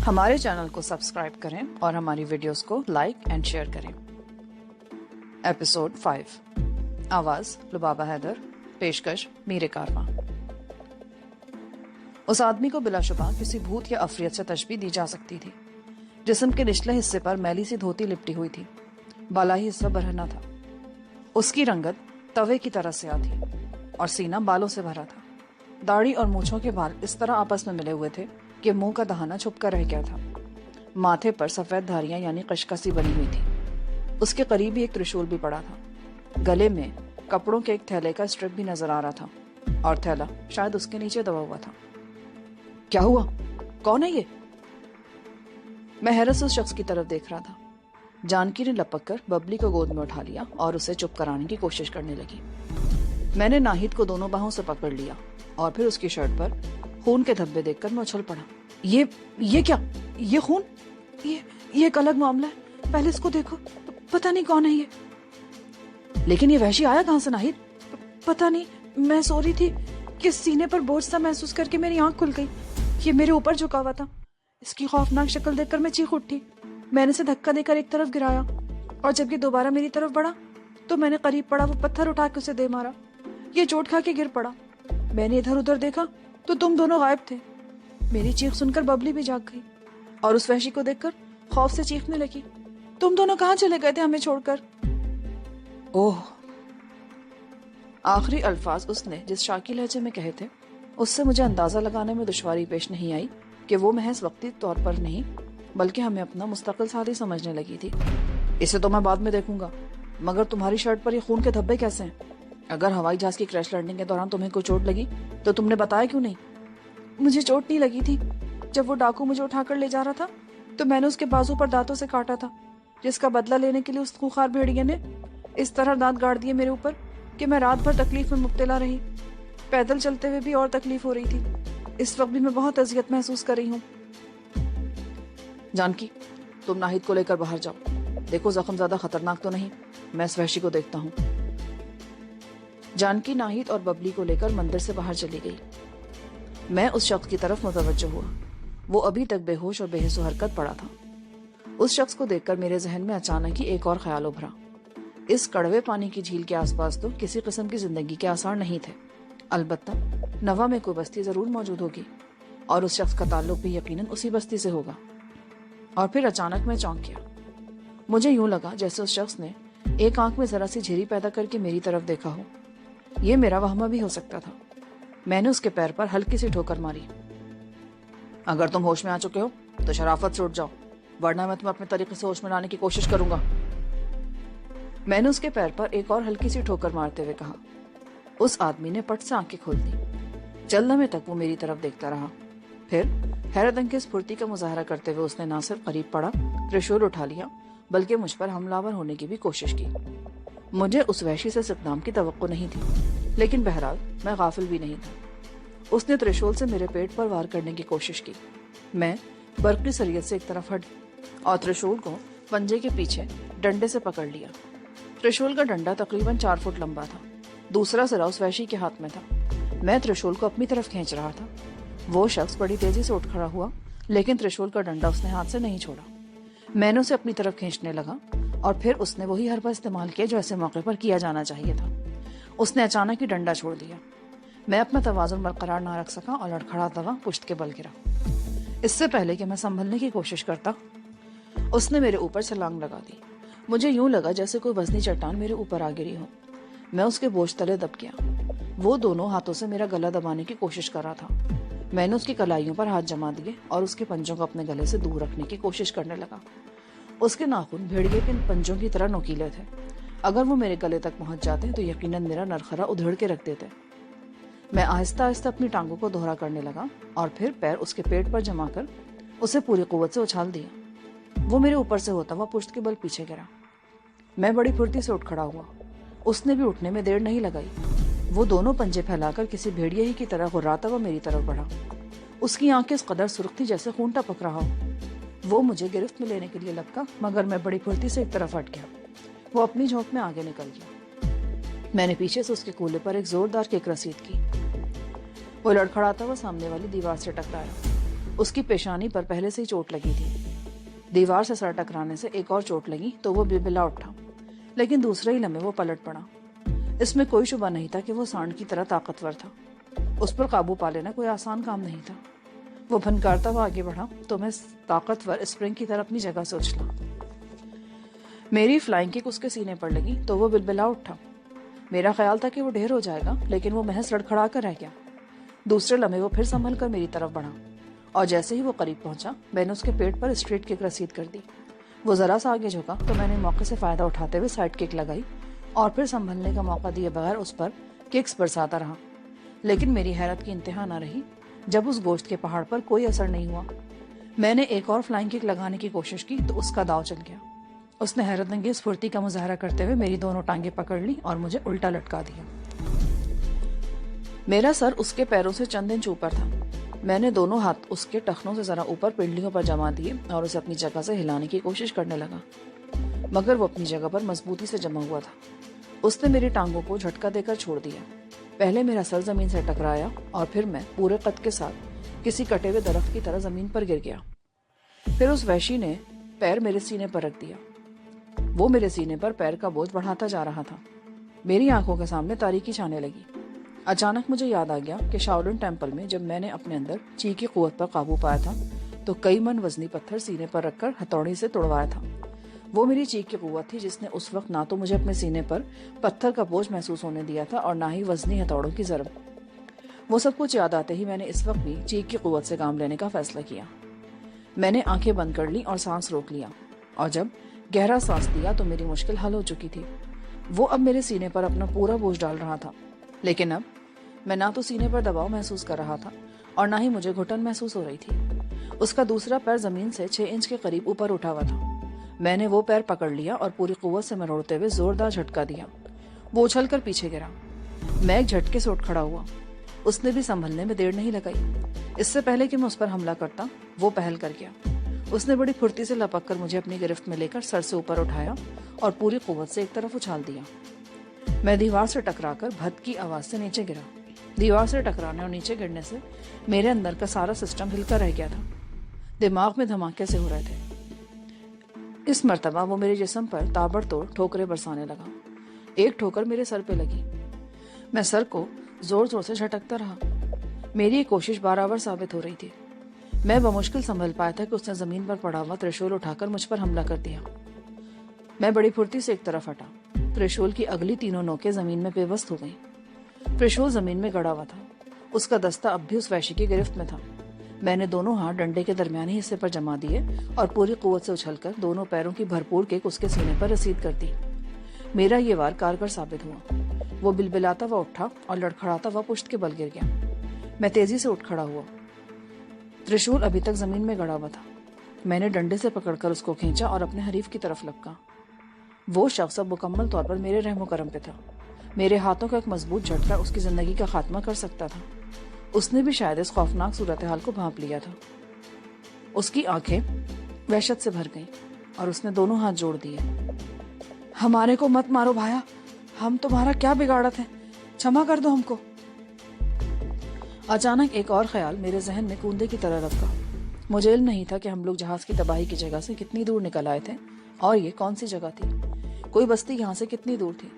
ہمارے چینل کو سبسکرائب کریں اور ہماری ویڈیوز کو لائک اینڈ شیئر کریں۔ ایپیسوڈ 5، آواز لبابہ حیدر، پیشکش میر کارواں۔ اس آدمی کو بلا شبہ کسی بھوت یا عفریت سے تشبیہ دی جا سکتی تھی۔ جسم کے نچلے حصے پر میلی سی دھوتی لپٹی ہوئی تھی، بالائی حصہ برہنہ تھا۔ اس کی رنگت توے کی طرح سیاہ تھی اور سینہ بالوں سے بھرا تھا۔ داڑھی اور مونچھوں کے بال اس طرح آپس میں ملے ہوئے تھے کہ منہ کا دہانہ چھپ کر رہ گیا تھا۔ ماتھے پر سفید دھاریاں یعنی قشقصی بنی ہوئی تھی۔ اس کے قریب ہی ایک ترشول بھی پڑا تھا۔ گلے میں کپڑوں کے ایک تھیلے کا اسٹرپ بھی نظر آ رہا تھا اور تھیلا شاید اس کے نیچے دبا ہوا تھا۔ کیا ہوا؟ کون ہے یہ؟ میں حیرت سے اس شخص کی طرف دیکھ رہا تھا۔ جانکی نے لپک کر ببلی کو گود میں اٹھا لیا اور اسے چپ کرانے کی کوشش کرنے لگی۔ میں نے ناہید کو دونوں باہوں سے پکڑ لیا اور پھر اس کی شرٹ پر خون کے دھبے دیکھ کر میں اچھل پڑا۔ یہ کیا؟ یہ خون؟ یہ ایک الگ معاملہ ہے، پہلے اس کو دیکھو، پتہ نہیں کون ہے یہ۔ لیکن یہ وحشی آیا کہاں سے ناہید؟ پتہ نہیں، میں سو رہی تھی کہ سینے پر بوجھ سا محسوس کر کے میری آنکھ کھل گئی۔ یہ میرے اوپر جھکا ہوا تھا۔ اس کی خوفناک شکل دیکھ کر میں چیخ اٹھی۔ میں نے اسے دھکا دے کر ایک طرف گرایا اور جب یہ دوبارہ میری طرف بڑھا تو میں نے قریب پڑا وہ پتھر اٹھا کے اسے دے مارا۔ یہ چوٹ کھا کے گر پڑا۔ میں نے ادھر ادھر دیکھا تو تم دونوں غائب تھے۔ میری چیخ سن کر ببلی بھی جاگ گئی اور اس وحشی کو دیکھ کر خوف سے چیخنے لگی۔ تم دونوں کہاں چلے گئے تھے ہمیں چھوڑ کر؟ اوہ! آخری الفاظ اس نے جس شاکی لہجے میں کہے تھے اس سے مجھے اندازہ لگانے میں دشواری پیش نہیں آئی کہ وہ محض وقتی طور پر نہیں بلکہ ہمیں اپنا مستقل ساتھی سمجھنے لگی تھی۔ اسے تو میں بعد میں دیکھوں گا، مگر تمہاری شرٹ پر یہ خون کے دھبے کیسے ہیں؟ اگر ہوائی جہاز کی کریش لینڈنگ کے دوران تمہیں کوئی چوٹ لگی تو تم نے بتایا کیوں نہیں؟ مجھے چوٹ نہیں لگی تھی۔ جب وہ ڈاکو مجھے اٹھا کر لے جا رہا تھا تو میں نے اس کے بازو پر دانتوں سے کاٹا تھا، جس کا بدلہ لینے کے لیے اس خوخار بھیڑیے نے اس طرح دانت گاڑ دیے میرے اوپر کہ میں رات بھر تکلیف میں مبتلا رہی۔ پیدل چلتے ہوئے بھی اور تکلیف ہو رہی تھی۔ اس وقت بھی میں بہت اذیت محسوس کر رہی ہوں۔ جانکی، تم ناہید کو لے کر باہر جاؤ، دیکھو زخم زیادہ خطرناک تو نہیں۔ میں اس وحشی کو دیکھتا ہوں۔ جانکی ناہید اور ببلی کو لے کر مندر سے باہر چلی گئی۔ میں اس شخص کی طرف متوجہ ہوا۔ وہ ابھی تک بے ہوش اور بے حس و حرکت پڑا تھا۔ اس شخص کو دیکھ کر میرے ذہن میں اچانک ہی ایک اور خیال ابھرا۔ اس کڑوے پانی کی جھیل کے آس پاس تو کسی قسم کی زندگی کے آثار نہیں تھے، البتہ نوا میں کوئی بستی ضرور موجود ہوگی اور اس شخص کا تعلق بھی یقیناً اسی بستی سے ہوگا۔ اور پھر اچانک میں چونک گیا۔ مجھے یوں لگا جیسے اس شخص نے ایک آنکھ میں ذرا سی جھری پیدا کر کے میری طرف دیکھا ہو۔ یہ میرا وہمہ بھی ہو سکتا تھا۔ میں نے اس کے پیر پر ہلکی سی ٹھوکر ماری۔ اگر تم ہوش میں آ چکے ہو تو شرافت سے اٹھ جاؤ، ورنہ میں تمہیں اپنے طریقے سے ہوش میں لانے کی کوشش کروں گا۔ میں نے اس کے پیر پر ایک اور ہلکی سی ٹھوکر مارتے ہوئے کہا۔ اس آدمی نے پٹ سے آنکھیں کھول دی۔ چند لمحے تک وہ میری طرف دیکھتا رہا، پھر حیرت انگیز پھرتی کا مظاہرہ کرتے ہوئے اس نے نہ صرف قریب پڑا، ترشول اٹھا لیا، بلکہ مجھ پر حملہ آور ہونے کی بھی کوشش کی۔ مجھے اس وحشی سے اقدام کی توقع نہیں تھی، لیکن بہرحال میں غافل بھی نہیں تھا۔ اس نے ترشول سے میرے پیٹ پر وار کرنے کی کوشش کی۔ میں برقی سریعت سے ایک طرف ہٹ اور ترشول کو پنجے کے پیچھے ڈنڈے سے پکڑ لیا۔ ترشول کا ڈنڈا تقریباً 4 فٹ لمبا تھا، دوسرا سرا اس وحشی کے ہاتھ میں تھا۔ میں ترشول کو اپنی طرف کھینچ رہا تھا۔ وہ شخص بڑی تیزی سے اٹھ کھڑا ہوا، لیکن ترشول کا ڈنڈا اس نے ہاتھ سے نہیں چھوڑا۔ میں نے اسے اپنی طرف کھینچنے لگا اور پھر اس نے وہی حربہ استعمال کیا جو ایسے موقع پر کیا جانا چاہیے تھا۔ اس نے اچانک ہی ڈنڈا چھوڑ دیا۔ میں اپنا توازن برقرار نہ رکھ سکا اور لڑکھڑاتا ہوا پشت کے بل گرا۔ اس سے پہلے کہ میں سنبھلنے کی کوشش کرتا، اس نے میرے اوپر چھلانگ لگا دی۔ مجھے یوں لگا جیسے کوئی وزنی چٹان میرے اوپر آ گری ہو۔ میں اس کے بوجھ تلے دب گیا۔ وہ دونوں ہاتھوں سے میرا گلا دبانے کی کوشش کر رہا تھا۔ میں نے اس کی کلائیوں پر ہاتھ جما دیے اور اس کے پنجوں کو اپنے گلے سے دور رکھنے کی کوشش کرنے لگا۔ اس کے ناخن بھیڑیے کے پنجوں کی طرح نوکیلے تھے۔ اگر وہ میرے گلے تک پہنچ جاتے تو یقیناً میرا نرخرا ادھیڑ کے رکھ دیتے۔ میں آہستہ آہستہ اپنی ٹانگوں کو دوہرا کرنے لگا اور پھر پیر اس کے پیٹ پر جما کر اسے پوری قوت سے اچھال دیا۔ وہ میرے اوپر سے ہوتا ہوا پشت کے بل پیچھے گرا۔ میں بڑی پھرتی سے اٹھ کھڑا ہوا۔ اس نے بھی اٹھنے میں دیر نہیں لگائی۔ وہ دونوں پنجے پھیلا کر کسی بھیڑیے ہی کی طرح غراتا ہوا میری طرف بڑھا۔ اس کی آنکھیں اس قدر سرخ تھی جیسے خون ٹپک رہا ہو۔ وہ مجھے گرفت میں لینے کے لیے لپکا، مگر میں بڑی پھرتی سے ایک طرف ہٹ گیا۔ وہ اپنی جھونک میں آگے نکل گیا۔ میں نے پیچھے سے اس کے کولے پر ایک زوردار کک رسید کی۔ وہ لڑکھڑاتا ہوا سامنے والی دیوار سے ٹکرایا۔ اس کی پیشانی پر پہلے سے ہی چوٹ لگی تھی۔ دیوار سے سر ٹکرانے سے ایک اور چوٹ لگی تو وہ بلبلا اٹھا، لیکن دوسرے ہی لمحے وہ پلٹ پڑا۔ اس میں کوئی شبہ نہیں تھا کہ وہ سانڈ کی طرح طاقتور تھا۔ اس پر قابو پا لینا کوئی آسان کام نہیں تھا۔ وہ بھنکارتا ہوا آگے بڑھا تو میں طاقتور اسپرنگ کی طرح اپنی جگہ سے اچھلا۔ میری فلائنگ کک اس کے سینے پر لگی تو وہ بلبلا اٹھا۔ میرا خیال تھا کہ وہ ڈھیر ہو جائے گا، لیکن وہ محض لڑکھڑا کر رہ گیا۔ دوسرے لمحے وہ پھر سنبھل کر میری طرف بڑھا، اور جیسے ہی وہ قریب پہنچا میں نے اس کے پیٹ پر اسٹریٹ کک رسید کر دی۔ وہ ذرا سا آگے جھکا تو میں نے موقع سے فائدہ اٹھاتے ہوئے سائڈ کک لگائی اور پھر سنبھلنے کا موقع دیے بغیر اس پر ککس برساتا رہا۔ لیکن میری حیرت کی انتہا نہ رہی جب اس گوشت کے پہاڑ پر کوئی اثر نہیں ہوا۔ میں نے ایک اور فلائنگ کک لگانے کی کوشش کی تو اس کا داؤ چل گیا۔ اس نے حیرت انگیز پھرتی کا مظاہرہ کرتے ہوئے میری دونوں ٹانگیں پکڑ لی اور مجھے الٹا لٹکا دیا۔ میرا سر اس کے پیروں سے چند انچ اوپر تھا۔ میں نے دونوں ہاتھ اس کے ٹخنوں سے ذرا اوپر پنڈلیوں پر جما دیے اور اسے اپنی جگہ سے ہلانے کی کوشش کرنے لگا، مگر وہ اپنی جگہ پر مضبوطی سے جما ہوا تھا۔ اس نے میری ٹانگوں کو جھٹکا دے کر چھوڑ دیا۔ پہلے میرا سر زمین سے ٹکرایا اور پھر میں پورے قد کے ساتھ کسی کٹے ہوئے درخت کی طرح زمین پر گر گیا۔ پھر اس وحشی نے پیر میرے سینے پر رکھ دیا۔ وہ میرے سینے پر پیر کا بوجھ بڑھاتا جا رہا تھا۔ میری آنکھوں کے سامنے تاریکی چھانے لگی۔ اچانک مجھے یاد آ گیا کہ شاولن ٹیمپل میں جب میں نے اپنے اندر چی کی قوت پر قابو پایا تھا تو کئی من وزنی پتھر سینے پر رکھ کر ہتھوڑی سے توڑوایا تھا۔ وہ میری چیخ کی قوت تھی جس نے اس وقت نہ تو مجھے اپنے سینے پر پتھر کا بوجھ محسوس ہونے دیا تھا اور نہ ہی وزنی ہتھوڑوں کی ضرب۔ وہ سب کچھ یاد آتے ہی میں نے اس وقت بھی چیخ کی قوت سے کام لینے کا فیصلہ کیا۔ میں نے آنکھیں بند کر لی اور سانس روک لیا، اور جب گہرا سانس لیا تو میری مشکل حل ہو چکی تھی۔ وہ اب میرے سینے پر اپنا پورا بوجھ ڈال رہا تھا، لیکن اب میں نہ تو سینے پر دباؤ محسوس کر رہا تھا اور نہ ہی مجھے گھٹن محسوس ہو رہی تھی۔ اس کا دوسرا پیر زمین سے 6 انچ کے قریب اوپر اٹھا ہوا تھا۔ میں نے وہ پیر پکڑ لیا اور پوری قوت سے مروڑتے ہوئے زوردار جھٹکا دیا۔ وہ اچھل کر پیچھے گرا۔ میں ایک جھٹکے سے اٹھ کھڑا ہوا۔ اس نے بھی سنبھلنے میں دیر نہیں لگائی۔ اس سے پہلے کہ میں اس پر حملہ کرتا وہ پہل کر گیا۔ اس نے بڑی پھرتی سے لپک کر مجھے اپنی گرفت میں لے کر سر سے اوپر اٹھایا اور پوری قوت سے ایک طرف اچھال دیا۔ میں دیوار سے ٹکرا کر بھت کی آواز سے نیچے گرا۔ دیوار سے ٹکرانے اور نیچے گرنے سے میرے اندر کا سارا سسٹم ہل کر رہ گیا تھا۔ دماغ میں دھماکے سے ہو رہے تھے۔ اس مرتبہ وہ میرے جسم پر تابڑ توڑ ٹھوکریں برسانے لگا۔ ایک ٹھوکر میرے سر پہ لگی۔ میں سر کو زور زور سے جھٹکتا رہا۔ میری یہ کوشش برابر ثابت ہو رہی تھی۔ میں بمشکل سنبھل پایا تھا کہ اس نے زمین پر پڑا ہوا ترشول اٹھا کر مجھ پر حملہ کر دیا۔ میں بڑی پھرتی سے ایک طرف ہٹا۔ ترشول کی اگلی تینوں نوکیں زمین میں پیوست ہو گئیں۔ ترشول زمین میں گڑا ہوا تھا۔ اس کا دستہ اب بھی اس وحشی کی گرفت میں تھا۔ میں نے دونوں ہاتھ ڈنڈے کے درمیانی حصے پر جما دیے اور پوری قوت سے اچھل کر دونوں پیروں کی بھرپور کک اس کے سینے پر رسید کر دی۔ میرا یہ وار کارگر ثابت ہوا۔ وہ بلبلاتا ہوا اٹھا اور لڑکھڑاتا ہوا پشت کے بل گر گیا۔ میں تیزی سے اٹھ کھڑا ہوا۔ ترشول ابھی تک زمین میں گڑا ہوا تھا۔ میں نے ڈنڈے سے پکڑ کر اس کو کھینچا اور اپنے حریف کی طرف لپکا۔ وہ شخص اب مکمل طور پر میرے رحم و کرم پہ تھا۔ میرے ہاتھوں کا ایک مضبوط جھٹکا اس کی زندگی کا خاتمہ کر سکتا تھا۔ اس نے بھی شاید اس خوفناک صورتحال کو بھانپ لیا تھا۔ اس کی آنکھیں وحشت سے بھر گئیں اور اس نے دونوں ہاتھ جوڑ دیے۔ ہمارے کو مت مارو بھایا، ہم تمہارا کیا بگاڑا تھے، چھما کر دو ہم کو۔ اچانک ایک اور خیال میرے ذہن میں کوندے کی طرح لپکا۔ مجھے علم نہیں تھا کہ ہم لوگ جہاز کی تباہی کی جگہ سے کتنی دور نکل آئے تھے اور یہ کون سی جگہ تھی۔ کوئی بستی یہاں سے کتنی دور تھی۔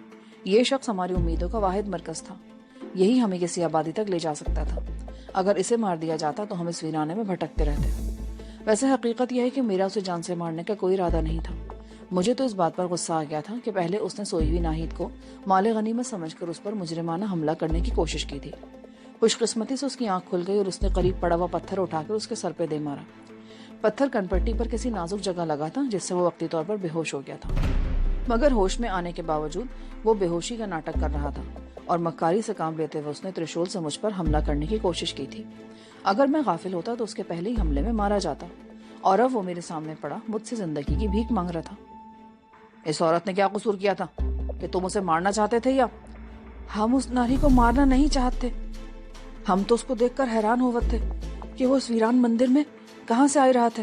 یہ شخص ہماری امیدوں کا واحد مرکز تھا۔ یہی ہمیں کسی آبادی تک لے جا سکتا تھا۔ اگر اسے مار دیا جاتا تو ہم اس ویرانے میں بھٹکتے رہتے۔ ویسے حقیقت یہ ہے کہ میرا اسے جان سے مارنے کا کوئی ارادہ نہیں تھا۔ مجھے تو اس بات پر غصہ آ گیا تھا کہ پہلے اس نے سوئی ہوئی ناہید کو مال غنیمت سمجھ کر اس پر مجرمانہ حملہ کرنے کی کوشش کی تھی۔ خوش قسمتی سے اس کی آنکھ کھل گئی اور اس نے قریب پڑا ہوا پتھر اٹھا کر اس کے سر پہ دے مارا۔ پتھر کنپٹی پر کسی نازک جگہ لگا تھا جس سے وہ وقتی طور پر بے ہوش ہو گیا تھا، مگر ہوش میں آنے کے باوجود وہ بے ہوشی کا ناٹک کر رہا تھا اور مکاری سے کام لیتے ہوئے اس نے ترشول سے مجھ پر حملہ کرنے کی کوشش کی تھی۔ اگر میں غافل ہوتا تو اس کے پہلے ہی حملے میں مارا جاتا، اور اب وہ میرے سامنے پڑا مجھ سے زندگی کی بھیک مانگ رہا تھا۔ اس عورت نے کیا قصور کیا تھا کہ تم اسے مارنا چاہتے تھے؟ یا ہم اس ناری کو مارنا نہیں چاہتے، ہم تو اس کو دیکھ کر حیران ہوت تھے کہ وہ اس ویران مندر میں کہاں سے آئی رہا تھے۔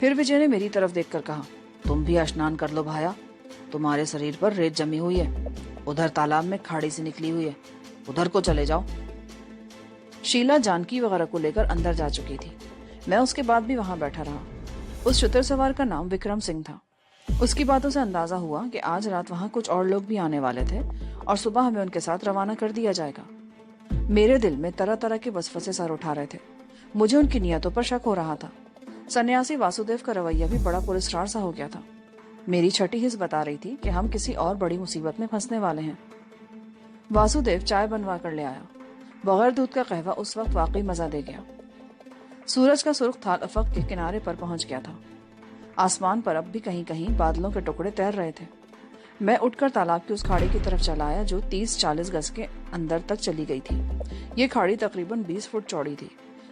پھر وجے نے میری طرف دیکھ کر کہا, تم بھی اشنان کر لو بھایا, تمہارے شریر پر ریت جمی ہوئی ہے, ادھر تالاب میں کھاڑی سی نکلی ہوئی ہے, ادھر کو چلے جاؤ. شیلا جانکی وغیرہ کو لے کر اندر جا چکی تھی. میں اس کے بعد بھی وہاں بیٹھا رہا. اس شتر سوار کا نام وکرم سنگھ تھا. اس کی باتوں سے اندازہ ہوا کہ آج رات وہاں کچھ اور لوگ بھی آنے والے تھے اور صبح ہمیں ان کے ساتھ روانہ کر دیا جائے گا. میرے دل میں طرح طرح کے وسوسے سر اٹھا رہے تھے. مجھے ان کی نیتوں پر شک ہو رہا تھا. سنیاسی واسودیو کا رویہ بھی بڑا پراسرار سا ہو گیا تھا. میری چھٹی حس بتا رہی تھی کہ ہم کسی اور بڑی مصیبت میں پھنسنے والے ہیں. واسودیو چائے بنوا کر لے آیا. بغیر دودھ کا قہوہ اس وقت واقعی مزہ دے گیا. سورج کا سرخ تھال افق کے کنارے پر پہنچ گیا تھا. آسمان پر اب بھی کہیں کہیں بادلوں کے ٹکڑے تیر رہے تھے. میں اٹھ کر تالاب کی اس کھاڑی کی طرف چلا آیا جو 30-40 گز کے اندر تک چلی گئی تھی. یہ کھاڑی تقریباً 20 فٹ چوڑی تھی.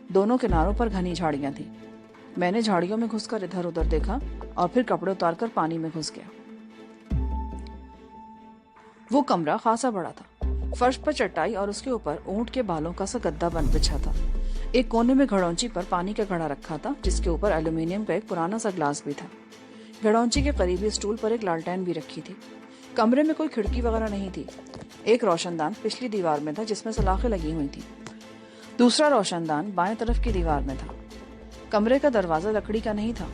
دونوں کناروں پر گھنی جھاڑیاں تھیں. میں نے جھاڑیوں میں گھس کر ادھر ادھر دیکھا اور پھر کپڑے اتار کر پانی میں گھس گیا. وہ کمرہ خاصا بڑا تھا. فرش پر چٹائی اور اس کے اوپر اونٹ کے بالوں کا سا گدا بچھا تھا. ایک کونے میں گھڑونچی پر پانی کا گھڑا رکھا تھا جس کے اوپر ایلومینیم کا ایک پرانا سا گلاس بھی تھا. گھڑونچی کے قریبی اسٹول پر ایک لالٹین بھی رکھی تھی. کمرے میں کوئی کھڑکی وغیرہ نہیں تھی. ایک روشن دان پچھلی دیوار میں تھا جس میں سلاخیں لگی ہوئی تھی. دوسرا روشن دان بائیں طرف کی دیوار میں تھا. کمرے کا دروازہ لکڑی کا نہیں تھا,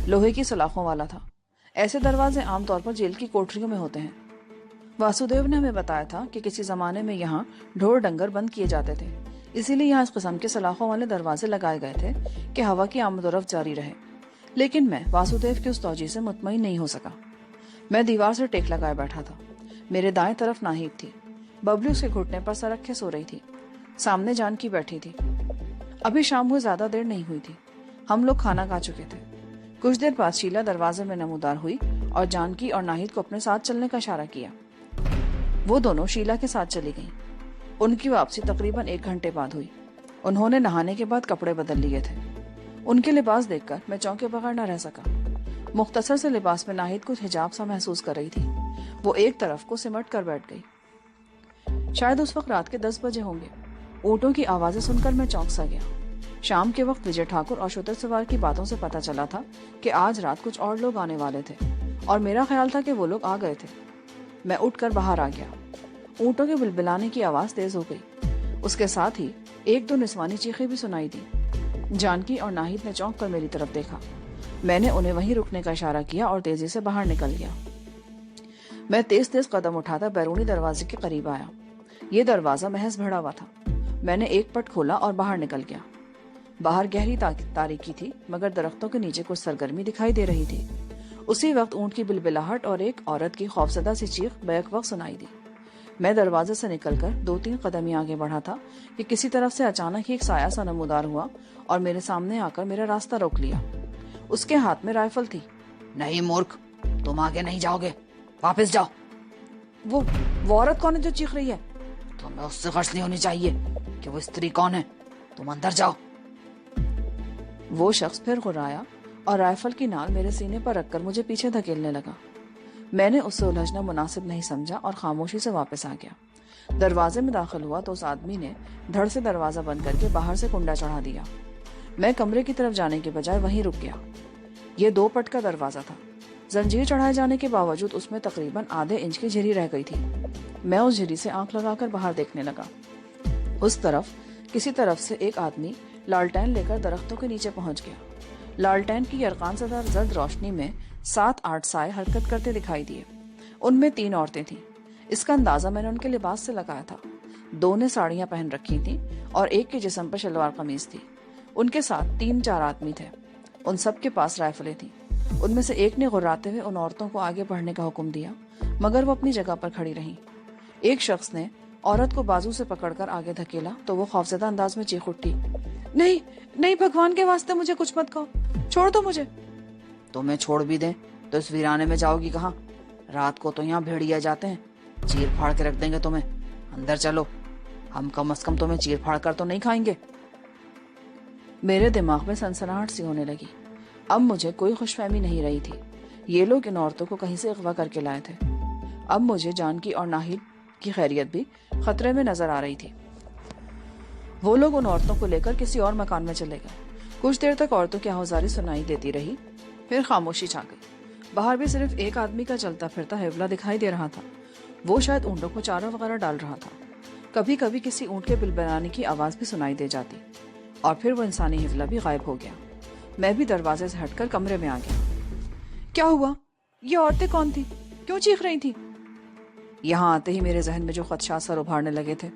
لوہے کی سلاخوں والا تھا. ایسے دروازے عام طور پر جیل کی کوٹریوں میں ہوتے ہیں. واسودیو نے ہمیں بتایا تھا کہ کسی زمانے میں یہاں ڈھور ڈنگر بند کیے جاتے تھے, اسی لیے یہاں اس قسم کے سلاخوں والے دروازے لگائے گئے تھے کہ ہوا کی آمد و رفت جاری رہے. لیکن میں واسودیو کی اس توجہ سے مطمئن نہیں ہو سکا. میں دیوار سے ٹیک لگائے بیٹھا تھا. میرے دائیں طرف ناہید تھی. ببلی اس کے گھٹنے پر سر رکھے سو رہی تھی. سامنے جانکی بیٹھی تھی. ابھی شام ہوئے زیادہ دیر نہیں ہوئی تھی. ہم لوگ کھانا کھا چکے تھے. کچھ دیر بعد شیلا دروازے میں نمودار ہوئی اور جانکی اور ناہید کو اپنے ساتھ چلنے کا اشارہ کیا. وہ دونوں شیلا کے ساتھ چلی گئیں. ان کی واپسی تقریباً 1 گھنٹے بعد ہوئی. انہوں نے نہانے کے بعد کپڑے بدل لیے تھے. ان کے لباس دیکھ کر میں چونکے بغیر نہ رہ سکا. مختصر سے لباس میں ناہید کچھ حجاب سا محسوس کر رہی تھی. وہ ایک طرف کو سمٹ کر بیٹھ گئی. شاید اس وقت رات کے 10 بجے ہوں گے. اونٹوں کی آوازیں سن کر میں چونک سا گیا. شام کے وقت وجے ٹھاکر اور شتر سوار کی باتوں سے پتا چلا تھا کہ آج رات کچھ اور لوگ آنے والے تھے اور میرا خیال تھا کہ وہ لوگ آ گئے تھے. میں اٹھ کر باہر آ گیا. اونٹوں کے بلبلانے کی آواز تیز ہو گئی. اس کے ساتھ ہی 1-2 نسوانی چیخیں بھی سنائی دی. جانکی اور ناہید نے چونک کر میری طرف دیکھا. میں نے انہیں وہیں رکنے کا اشارہ کیا اور تیزی سے باہر نکل گیا. میں تیز تیز قدم اٹھاتا بیرونی دروازے کے قریب آیا. یہ دروازہ محض بھرا ہوا تھا. میں نے ایک پٹ کھولا اور باہر نکل گیا. باہر گہری تاریکی تھی مگر درختوں کے نیچے کچھ سرگرمی دکھائی دے رہی تھی. اسی وقت اونٹ کی بلبلاہٹ اور ایک عورت کی خوفزدہ سی چیخ بیک وقت سنائی دی. میں دروازے سے نکل کر 2-3 قدم ہی آگے بڑھا تھا کہ کسی طرف سے اچانک ہی ایک سایہ سا نمودار ہوا اور میرے سامنے آ کر میرا راستہ روک لیا. اس کے ہاتھ میں رائفل تھی. نہیں مورکھ, تم آگے نہیں جاؤ گے, واپس جاؤ. وہ عورت کون ہے جو چیخ رہی ہے؟ تمہیں اس سے غرض نہیں ہونی چاہیے کہ وہ استری کون ہے. تم اندر جاؤ. وہ شخص پھر غرایا اور رائفل کی نال میرے سینے پر رکھ کر مجھے پیچھے دھکیلنے لگا. میں نے اس سے الجھنا مناسب نہیں سمجھا اور خاموشی سے واپس آ گیا. دروازے میں داخل ہوا تو اس آدمی نے دھڑ سے دروازہ بند کر کے باہر سے کنڈا چڑھا دیا. میں کمرے کی طرف جانے کے بجائے وہیں رک گیا. یہ 2 پٹ کا دروازہ تھا. زنجیر چڑھائے جانے کے باوجود اس میں تقریباً آدھے انچ کی جھری رہ گئی تھی. میں اس جھری سے آنکھ لگا کر باہر دیکھنے لگا. اس طرف کسی طرف سے ایک آدمی لالٹین لے کر درختوں کے نیچے پہنچ گیا. لالٹین کی یرقان زدہ زرد روشنی میں 7-8 سائے حرکت کرتے دکھائی دیے. ان میں 3 عورتیں تھیں. اس کا اندازہ میں نے ان کے لباس سے لگایا تھا. 2 نے ساڑیاں پہن رکھی تھیں اور ایک کے جسم پر شلوار قمیض تھی. ان کے ساتھ 3-4 آدمی تھے. ان سب کے پاس رائفلیں تھیں. ان میں سے ایک نے غراتے ہوئے ان عورتوں کو آگے بڑھنے کا حکم دیا مگر وہ اپنی جگہ پر کھڑی رہیں. ایک شخص نے عورت کو بازو سے پکڑ کر آگے دھکیلا تو وہ خوفزدہ انداز میں چیخ اٹھی, نہیں بھگوان کے واسطے مجھے کچھ مت کہو, چھوڑ دو مجھے. تمہیں چھوڑ بھی دیں تو اس ویرانے میں جاؤ گی کہاں؟ رات کو تو یہاں بھیڑیا جاتے ہیں, چیر پھاڑ کے رکھ دیں گے تمہیں. اندر چلو, ہم کم از کم تمہیں چیر پھاڑ کر تو نہیں کھائیں گے. میرے دماغ میں سنسناہٹ سی ہونے لگی. اب مجھے کوئی خوش فہمی نہیں رہی تھی. یہ لوگ ان عورتوں کو کہیں سے اغوا کر کے لائے تھے. اب مجھے جانکی اور ناہید کی خیریت بھی خطرے میں نظر آ رہی تھی. وہ لوگ ان عورتوں کو لے کر کسی اور مکان میں چلے گئے. کچھ دیر تک عورتوں کی آہوزاری سنائی دیتی رہی. پھر خاموشی چھا گئی. باہر بھی صرف ایک آدمی کا چلتا پھرتا حوالہ دکھائی دے رہا تھا. وہ شاید اونٹوں کو چارہ وغیرہ ڈال رہا تھا. کبھی کبھی کسی اونٹ کے بلبلانے کی آواز بھی سنائی دے جاتی اور پھر وہ انسانی حوالہ بھی غائب ہو گیا. میں بھی دروازے سے ہٹ کر کمرے میں آ گیا. کیا ہوا؟ یہ عورتیں کون تھی؟ کیوں چیخ رہی تھی؟ یہاں آتے ہی میرے ذہن میں جو خدشات سر ابھارنے لگے تھے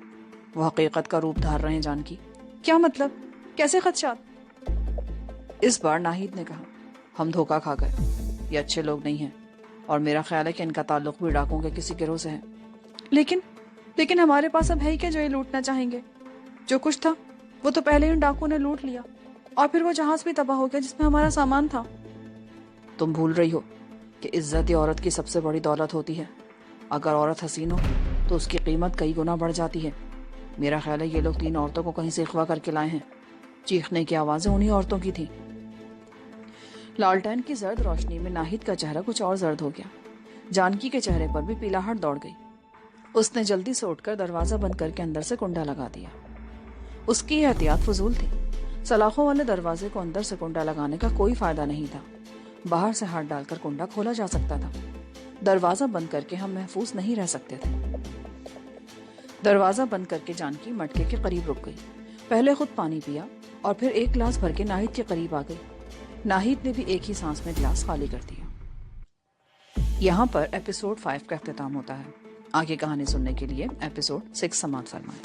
وہ حقیقت کا روپ دھار رہے ہیں. جانکی، کیا مطلب؟ کیسے خدشات؟ اس بار ناہید نے کہا، ہم دھوکہ کھا گئے. یہ اچھے لوگ نہیں ہیں اور میرا خیال ہے کہ ان کا تعلق بھی ڈاکوں کے کسی گروہ سے ہے. لیکن ہمارے پاس اب ہے ہی کیا جو یہ لوٹنا چاہیں گے؟ جو کچھ تھا وہ تو پہلے ہی ان ڈاکوں نے لوٹ لیا اور پھر وہ جہاز بھی تباہ ہو گیا جس میں ہمارا سامان تھا. تم بھول رہی ہو کہ عزت عورت کی سب سے بڑی دولت ہوتی ہے. اگر عورت حسین ہو تو اس کی قیمت کئی گنا بڑھ جاتی ہے. میرا خیال ہے یہ لوگ 3 عورتوں کو کہیں سے اغوا کر کے لائے ہیں. چیخنے کی آوازیں انہی عورتوں کی تھیں. لالٹین کی زرد روشنی میں ناہید کا چہرہ کچھ اور زرد ہو گیا. جانکی کے چہرے پر بھی پیلاہٹ دوڑ گئی. اس نے جلدی سے اٹھ کر دروازہ بند کر کے اندر سے کنڈا لگا دیا. اس کی یہ احتیاط فضول تھی. سلاخوں والے دروازے کو اندر سے کنڈا لگانے کا کوئی فائدہ نہیں تھا. باہر سے ہاتھ ڈال کر کنڈا کھولا جا سکتا تھا. دروازہ بند کر کے ہم محفوظ نہیں رہ سکتے تھے. دروازہ بند کر کے جانکی مٹکے کے قریب رک گئی. پہلے خود پانی پیا اور پھر ایک گلاس بھر کے ناہید کے قریب آ گئی. ناہید نے بھی ایک ہی سانس میں گلاس خالی کر دیا. یہاں پر ایپیسوڈ 5 کا اختتام ہوتا ہے. آگے کہانی سننے کے لیے ایپیسوڈ 6 سماعت فرمائیں.